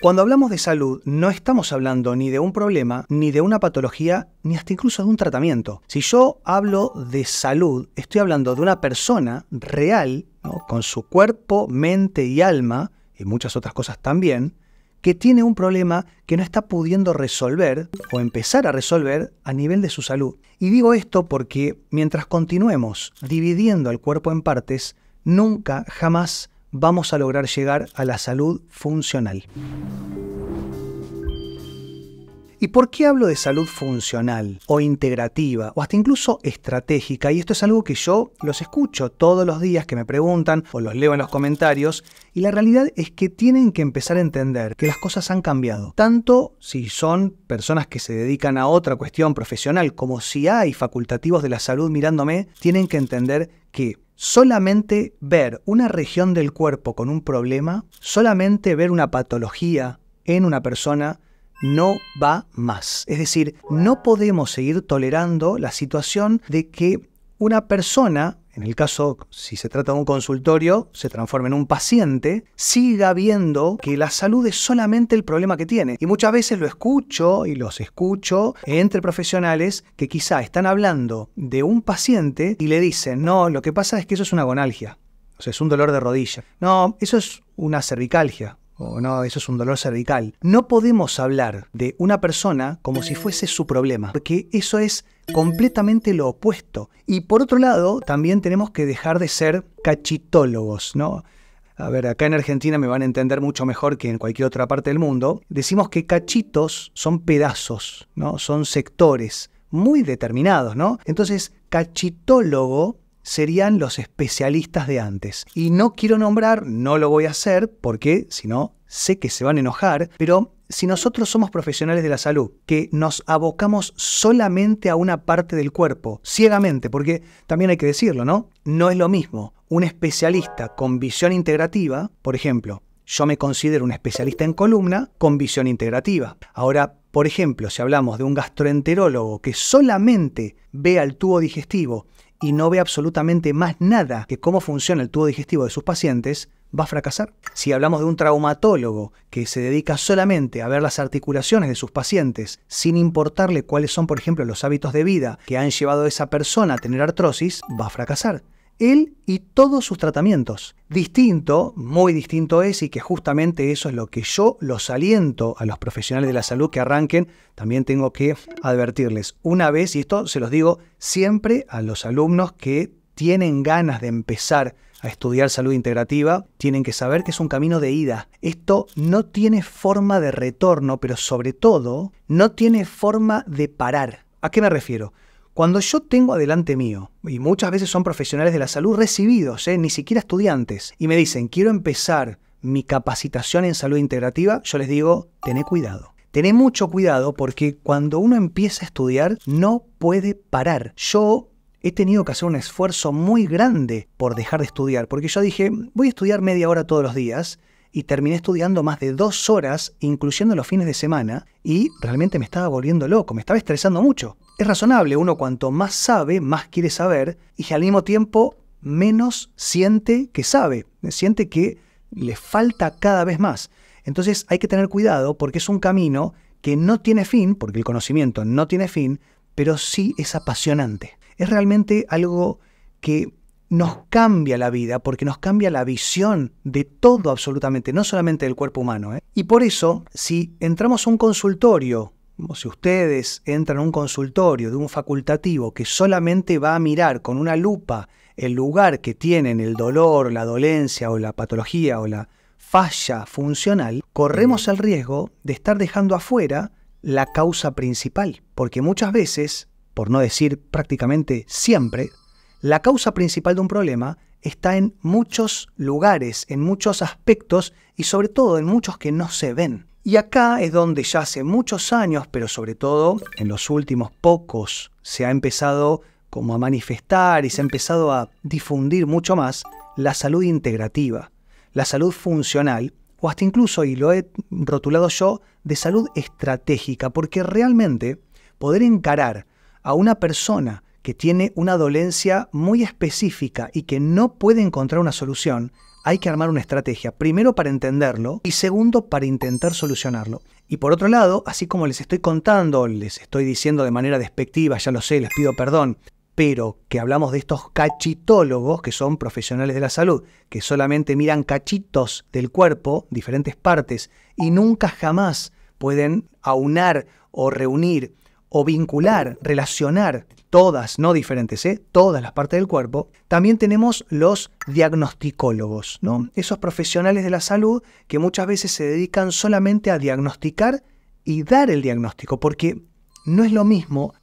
Cuando hablamos de salud, no estamos hablando ni de un problema, ni de una patología, ni hasta incluso de un tratamiento. Si yo hablo de salud, estoy hablando de una persona real, ¿no?, con su cuerpo, mente y alma, y muchas otras cosas también, que tiene un problema que no está pudiendo resolver o empezar a resolver a nivel de su salud. Y digo esto porque mientras continuemos dividiendo el cuerpo en partes, nunca, jamás vamos a lograr llegar a la salud funcional. ¿Y por qué hablo de salud funcional o integrativa o hasta incluso estratégica? Y esto es algo que yo los escucho todos los días que me preguntan o los leo en los comentarios, y la realidad es que tienen que empezar a entender que las cosas han cambiado. Tanto si son personas que se dedican a otra cuestión profesional como si hay facultativos de la salud mirándome, tienen que entender que solamente ver una región del cuerpo con un problema, solamente ver una patología en una persona, no va más. Es decir, no podemos seguir tolerando la situación de que una persona, en el caso, si se trata de un consultorio, se transforme en un paciente, siga viendo que la salud es solamente el problema que tiene. Y muchas veces lo escucho y los escucho entre profesionales que quizá están hablando de un paciente y le dicen, no, lo que pasa es que eso es una gonalgia, o sea, es un dolor de rodilla. No, eso es una cervicalgia. O no, eso es un dolor cervical. No podemos hablar de una persona como si fuese su problema, porque eso es completamente lo opuesto. Y por otro lado, también tenemos que dejar de ser cachitólogos, ¿no? A ver, acá en Argentina me van a entender mucho mejor que en cualquier otra parte del mundo. Decimos que cachitos son pedazos, ¿no? Son sectores muy determinados, ¿no? Entonces, cachitólogo serían los especialistas de antes. Y no quiero nombrar, no lo voy a hacer, porque si no, sé que se van a enojar, pero si nosotros somos profesionales de la salud, que nos abocamos solamente a una parte del cuerpo, ciegamente, porque también hay que decirlo, ¿no? No es lo mismo un especialista con visión integrativa, por ejemplo, yo me considero un especialista en columna con visión integrativa. Ahora, por ejemplo, si hablamos de un gastroenterólogo que solamente ve al tubo digestivo y no ve absolutamente más nada que cómo funciona el tubo digestivo de sus pacientes, va a fracasar. Si hablamos de un traumatólogo que se dedica solamente a ver las articulaciones de sus pacientes, sin importarle cuáles son, por ejemplo, los hábitos de vida que han llevado a esa persona a tener artrosis, va a fracasar. Él y todos sus tratamientos. Distinto, muy distinto es, y que justamente eso es lo que yo los aliento a los profesionales de la salud que arranquen. También tengo que advertirles una vez, y esto se los digo siempre a los alumnos que tienen ganas de empezar a estudiar salud integrativa, tienen que saber que es un camino de ida. Esto no tiene forma de retorno, pero sobre todo no tiene forma de parar. ¿A qué me refiero? Cuando yo tengo adelante mío, y muchas veces son profesionales de la salud recibidos, ni siquiera estudiantes, y me dicen, quiero empezar mi capacitación en salud integrativa, yo les digo, tené cuidado. Tené mucho cuidado porque cuando uno empieza a estudiar, no puede parar. Yo he tenido que hacer un esfuerzo muy grande por dejar de estudiar, porque yo dije, voy a estudiar media hora todos los días, y terminé estudiando más de 2 horas, incluyendo los fines de semana, y realmente me estaba volviendo loco, me estaba estresando mucho. Es razonable, uno cuanto más sabe, más quiere saber, y al mismo tiempo menos siente que sabe, siente que le falta cada vez más. Entonces hay que tener cuidado porque es un camino que no tiene fin, porque el conocimiento no tiene fin, pero sí es apasionante. Es realmente algo que nos cambia la vida, porque nos cambia la visión de todo absolutamente, no solamente del cuerpo humano, Y por eso, si entramos a un consultorio, o si ustedes entran a un consultorio de un facultativo que solamente va a mirar con una lupa el lugar que tienen el dolor, la dolencia o la patología o la falla funcional, corremos el riesgo de estar dejando afuera la causa principal, porque muchas veces, por no decir prácticamente siempre, la causa principal de un problema está en muchos lugares, en muchos aspectos y sobre todo en muchos que no se ven. Y acá es donde ya hace muchos años, pero sobre todo en los últimos pocos, se ha empezado como a manifestar y se ha empezado a difundir mucho más la salud integrativa, la salud funcional, o hasta incluso, y lo he rotulado yo, de salud estratégica, porque realmente poder encarar a una persona que tiene una dolencia muy específica y que no puede encontrar una solución, hay que armar una estrategia, primero para entenderlo y segundo para intentar solucionarlo. Y por otro lado, así como les estoy contando, les estoy diciendo de manera despectiva, ya lo sé, les pido perdón, pero que hablamos de estos cachitólogos, que son profesionales de la salud, que solamente miran cachitos del cuerpo, diferentes partes, y nunca jamás pueden aunar o reunir o vincular, relacionar todas, no diferentes, todas las partes del cuerpo. También tenemos los diagnosticólogos, ¿no? Esos profesionales de la salud que muchas veces se dedican solamente a diagnosticar y dar el diagnóstico, porque no es lo mismo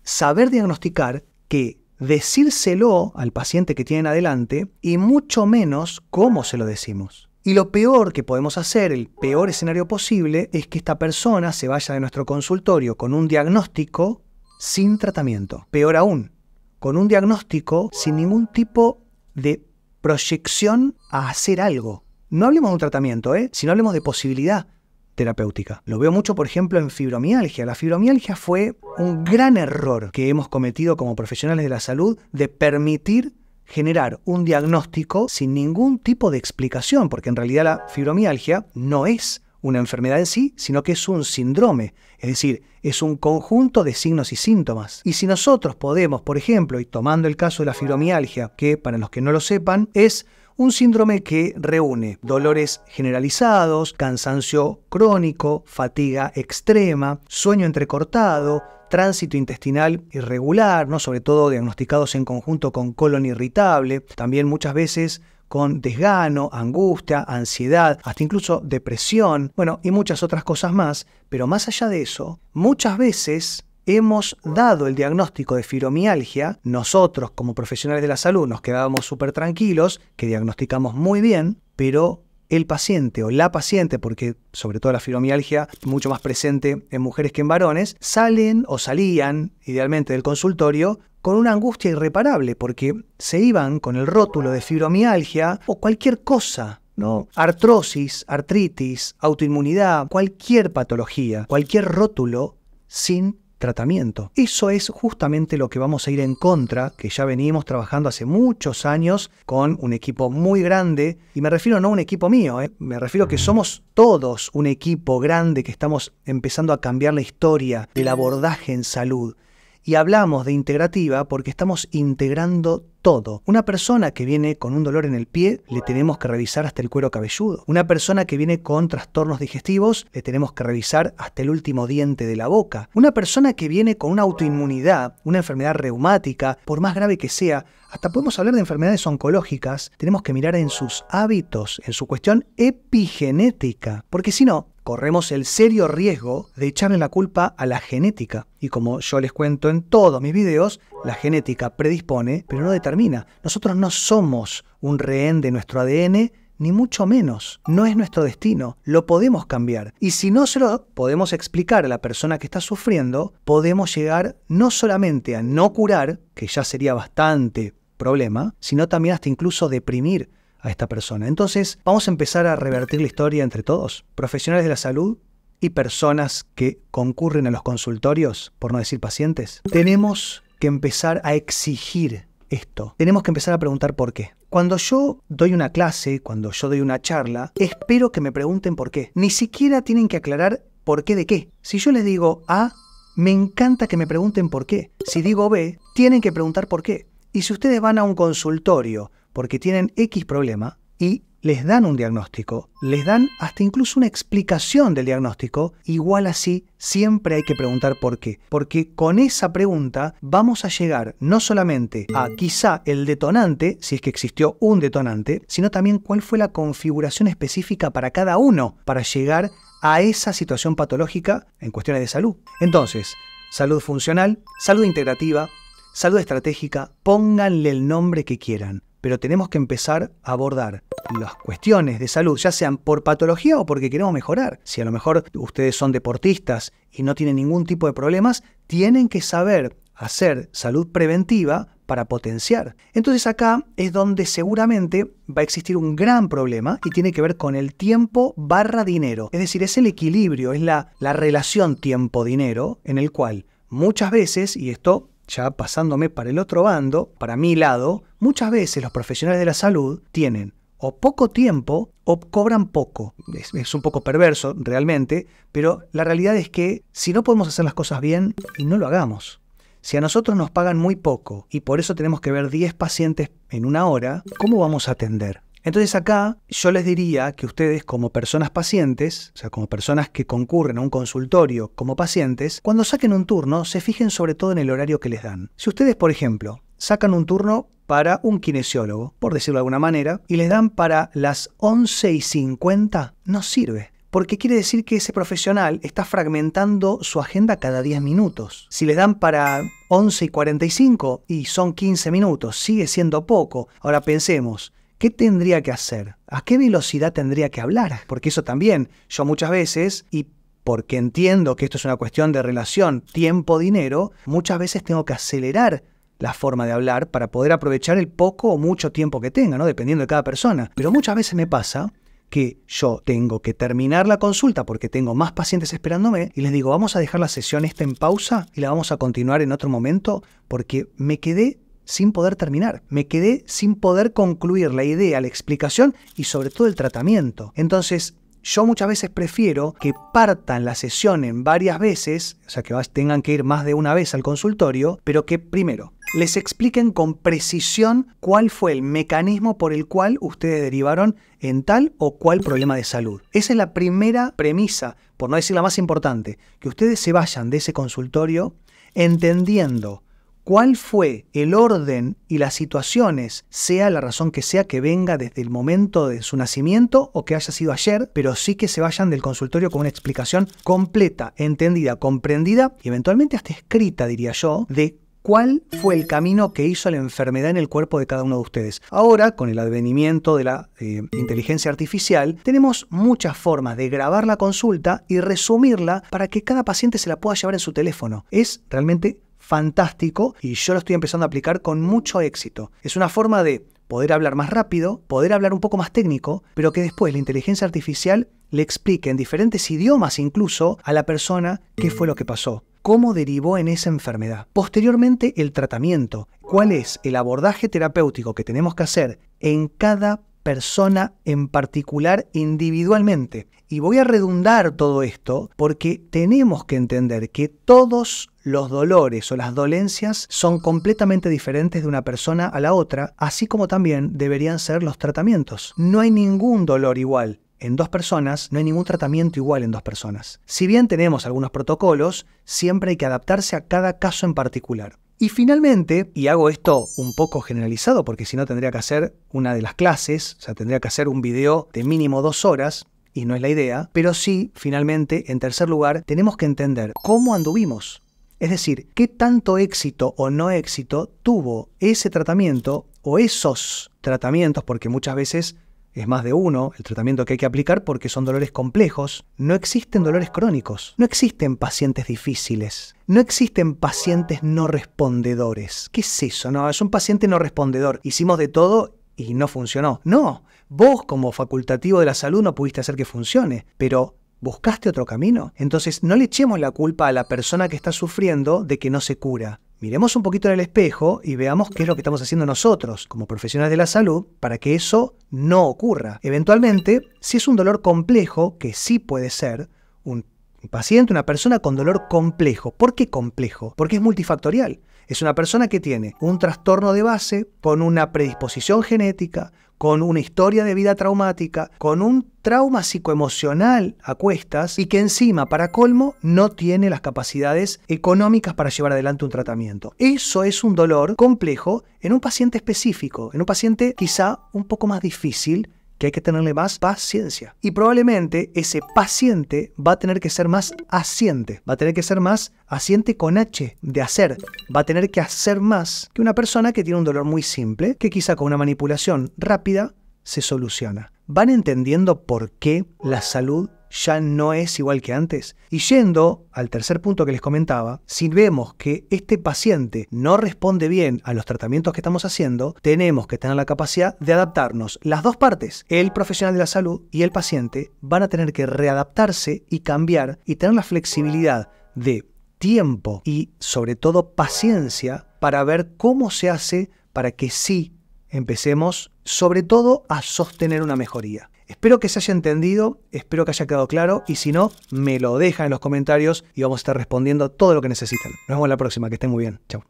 saber diagnosticar que decírselo al paciente que tienen adelante y mucho menos cómo se lo decimos. Y lo peor que podemos hacer, el peor escenario posible, es que esta persona se vaya de nuestro consultorio con un diagnóstico sin tratamiento. Peor aún, con un diagnóstico sin ningún tipo de proyección a hacer algo. No hablemos de un tratamiento, sino hablemos de posibilidad terapéutica. Lo veo mucho, por ejemplo, en fibromialgia. La fibromialgia fue un gran error que hemos cometido como profesionales de la salud de permitir generar un diagnóstico sin ningún tipo de explicación, porque en realidad la fibromialgia no es una enfermedad en sí, sino que es un síndrome, es decir, es un conjunto de signos y síntomas. Y si nosotros podemos, por ejemplo, y tomando el caso de la fibromialgia, que para los que no lo sepan, es un síndrome que reúne dolores generalizados, cansancio crónico, fatiga extrema, sueño entrecortado, tránsito intestinal irregular, ¿no? Sobre todo diagnosticados en conjunto con colon irritable, también muchas veces con desgano, angustia, ansiedad, hasta incluso depresión, bueno, y muchas otras cosas más. Pero más allá de eso, muchas veces hemos dado el diagnóstico de fibromialgia, nosotros como profesionales de la salud nos quedábamos súper tranquilos, que diagnosticamos muy bien, pero el paciente o la paciente, porque sobre todo la fibromialgia mucho más presente en mujeres que en varones, salen o salían idealmente del consultorio con una angustia irreparable, porque se iban con el rótulo de fibromialgia o cualquier cosa, ¿no? Artrosis, artritis, autoinmunidad, cualquier patología, cualquier rótulo sin tratamiento. Eso es justamente lo que vamos a ir en contra, que ya venimos trabajando hace muchos años con un equipo muy grande, y me refiero no a un equipo mío, me refiero que somos todos un equipo grande que estamos empezando a cambiar la historia del abordaje en salud. Y hablamos de integrativa porque estamos integrando todo. Una persona que viene con un dolor en el pie, le tenemos que revisar hasta el cuero cabelludo. Una persona que viene con trastornos digestivos, le tenemos que revisar hasta el último diente de la boca. Una persona que viene con una autoinmunidad, una enfermedad reumática, por más grave que sea, hasta podemos hablar de enfermedades oncológicas, tenemos que mirar en sus hábitos, en su cuestión epigenética. Porque si no, corremos el serio riesgo de echarle la culpa a la genética. Y como yo les cuento en todos mis videos, la genética predispone, pero no determina. Nosotros no somos un rehén de nuestro ADN, ni mucho menos. No es nuestro destino. Lo podemos cambiar. Y si no se lo podemos explicar a la persona que está sufriendo, podemos llegar no solamente a no curar, que ya sería bastante problema, sino también hasta incluso deprimir a esta persona. Entonces, vamos a empezar a revertir la historia entre todos, profesionales de la salud y personas que concurren a los consultorios, por no decir pacientes. Tenemos que empezar a exigir esto. Tenemos que empezar a preguntar por qué. Cuando yo doy una clase, cuando yo doy una charla, espero que me pregunten por qué. Ni siquiera tienen que aclarar por qué de qué. Si yo les digo A, me encanta que me pregunten por qué. Si digo B, tienen que preguntar por qué. Y si ustedes van a un consultorio porque tienen X problema y les dan un diagnóstico, les dan hasta incluso una explicación del diagnóstico, igual así siempre hay que preguntar por qué. Porque con esa pregunta vamos a llegar no solamente a quizá el detonante, si es que existió un detonante, sino también cuál fue la configuración específica para cada uno para llegar a esa situación patológica en cuestiones de salud. Entonces, salud funcional, salud integrativa, salud estratégica, pónganle el nombre que quieran. Pero tenemos que empezar a abordar las cuestiones de salud, ya sean por patología o porque queremos mejorar. Si a lo mejor ustedes son deportistas y no tienen ningún tipo de problemas, tienen que saber hacer salud preventiva para potenciar. Entonces acá es donde seguramente va a existir un gran problema y tiene que ver con el tiempo / dinero. Es decir, es el equilibrio, es la relación tiempo-dinero en el cual muchas veces, y esto ya pasándome para el otro bando, para mi lado, muchas veces los profesionales de la salud tienen o poco tiempo o cobran poco. Es un poco perverso realmente, pero la realidad es que si no podemos hacer las cosas bien, no lo hagamos. Si a nosotros nos pagan muy poco y por eso tenemos que ver 10 pacientes en una hora, ¿cómo vamos a atender? Entonces acá yo les diría que ustedes como personas pacientes, o sea, como personas que concurren a un consultorio como pacientes, cuando saquen un turno se fijen sobre todo en el horario que les dan. Si ustedes, por ejemplo, sacan un turno para un kinesiólogo, por decirlo de alguna manera, y les dan para las 11:50, no sirve. Porque quiere decir que ese profesional está fragmentando su agenda cada 10 minutos. Si les dan para 11:45 y son 15 minutos, sigue siendo poco. Ahora pensemos, ¿qué tendría que hacer? ¿A qué velocidad tendría que hablar? Porque eso también, yo muchas veces, y porque entiendo que esto es una cuestión de relación tiempo-dinero, muchas veces tengo que acelerar la forma de hablar para poder aprovechar el poco o mucho tiempo que tenga, ¿no? Dependiendo de cada persona. Pero muchas veces me pasa que yo tengo que terminar la consulta porque tengo más pacientes esperándome y les digo, vamos a dejar la sesión esta en pausa y la vamos a continuar en otro momento porque me quedé sin poder terminar. Me quedé sin poder concluir la idea, la explicación y sobre todo el tratamiento. Entonces, yo muchas veces prefiero que partan la sesión en varias veces, o sea, que tengan que ir más de una vez al consultorio, pero que primero les expliquen con precisión cuál fue el mecanismo por el cual ustedes derivaron en tal o cual problema de salud. Esa es la primera premisa, por no decir la más importante, que ustedes se vayan de ese consultorio entendiendo cuál fue el orden y las situaciones, sea la razón que sea que venga desde el momento de su nacimiento o que haya sido ayer, pero sí que se vayan del consultorio con una explicación completa, entendida, comprendida y eventualmente hasta escrita, diría yo, de cuál fue el camino que hizo la enfermedad en el cuerpo de cada uno de ustedes. Ahora, con el advenimiento de la inteligencia artificial, tenemos muchas formas de grabar la consulta y resumirla para que cada paciente se la pueda llevar en su teléfono. Es realmente fantástico y yo lo estoy empezando a aplicar con mucho éxito. Es una forma de poder hablar más rápido, poder hablar un poco más técnico, pero que después la inteligencia artificial le explique en diferentes idiomas incluso a la persona qué fue lo que pasó, cómo derivó en esa enfermedad. Posteriormente, el tratamiento. ¿Cuál es el abordaje terapéutico que tenemos que hacer en cada persona en particular individualmente? Y voy a redundar todo esto porque tenemos que entender que todos los dolores o las dolencias son completamente diferentes de una persona a la otra, así como también deberían ser los tratamientos. No hay ningún dolor igual en dos personas, no hay ningún tratamiento igual en dos personas. Si bien tenemos algunos protocolos, siempre hay que adaptarse a cada caso en particular. Y finalmente, y hago esto un poco generalizado porque si no tendría que hacer una de las clases, o sea, tendría que hacer un video de mínimo 2 horas, y no es la idea, pero sí, finalmente, en tercer lugar, tenemos que entender cómo anduvimos. Es decir, qué tanto éxito o no éxito tuvo ese tratamiento o esos tratamientos, porque muchas veces es más de uno el tratamiento que hay que aplicar porque son dolores complejos. No existen dolores crónicos, no existen pacientes difíciles, no existen pacientes no respondedores. ¿Qué es eso? No, es un paciente no respondedor. Hicimos de todo y no funcionó. No, vos como facultativo de la salud no pudiste hacer que funcione, pero ¿buscaste otro camino? Entonces no le echemos la culpa a la persona que está sufriendo de que no se cura. Miremos un poquito en el espejo y veamos qué es lo que estamos haciendo nosotros como profesionales de la salud para que eso no ocurra. Eventualmente, si es un dolor complejo, que sí puede ser, un paciente, una persona con dolor complejo. ¿Por qué complejo? Porque es multifactorial. Es una persona que tiene un trastorno de base con una predisposición genética, con una historia de vida traumática, con un trauma psicoemocional a cuestas y que encima, para colmo, no tiene las capacidades económicas para llevar adelante un tratamiento. Eso es un dolor complejo en un paciente específico, en un paciente quizá un poco más difícil, que hay que tenerle más paciencia. Y probablemente ese paciente va a tener que ser más asiente, va a tener que ser más asiente con H, de hacer. Va a tener que hacer más que una persona que tiene un dolor muy simple, que quizá con una manipulación rápida se soluciona. ¿Van entendiendo por qué la salud ya no es igual que antes? Y yendo al tercer punto que les comentaba, si vemos que este paciente no responde bien a los tratamientos que estamos haciendo, tenemos que tener la capacidad de adaptarnos. Las dos partes, el profesional de la salud y el paciente, van a tener que readaptarse y cambiar y tener la flexibilidad de tiempo y sobre todo paciencia para ver cómo se hace para que sí empecemos sobre todo a sostener una mejoría. Espero que se haya entendido, espero que haya quedado claro y si no, me lo dejan en los comentarios y vamos a estar respondiendo todo lo que necesiten. Nos vemos la próxima, que estén muy bien. Chao.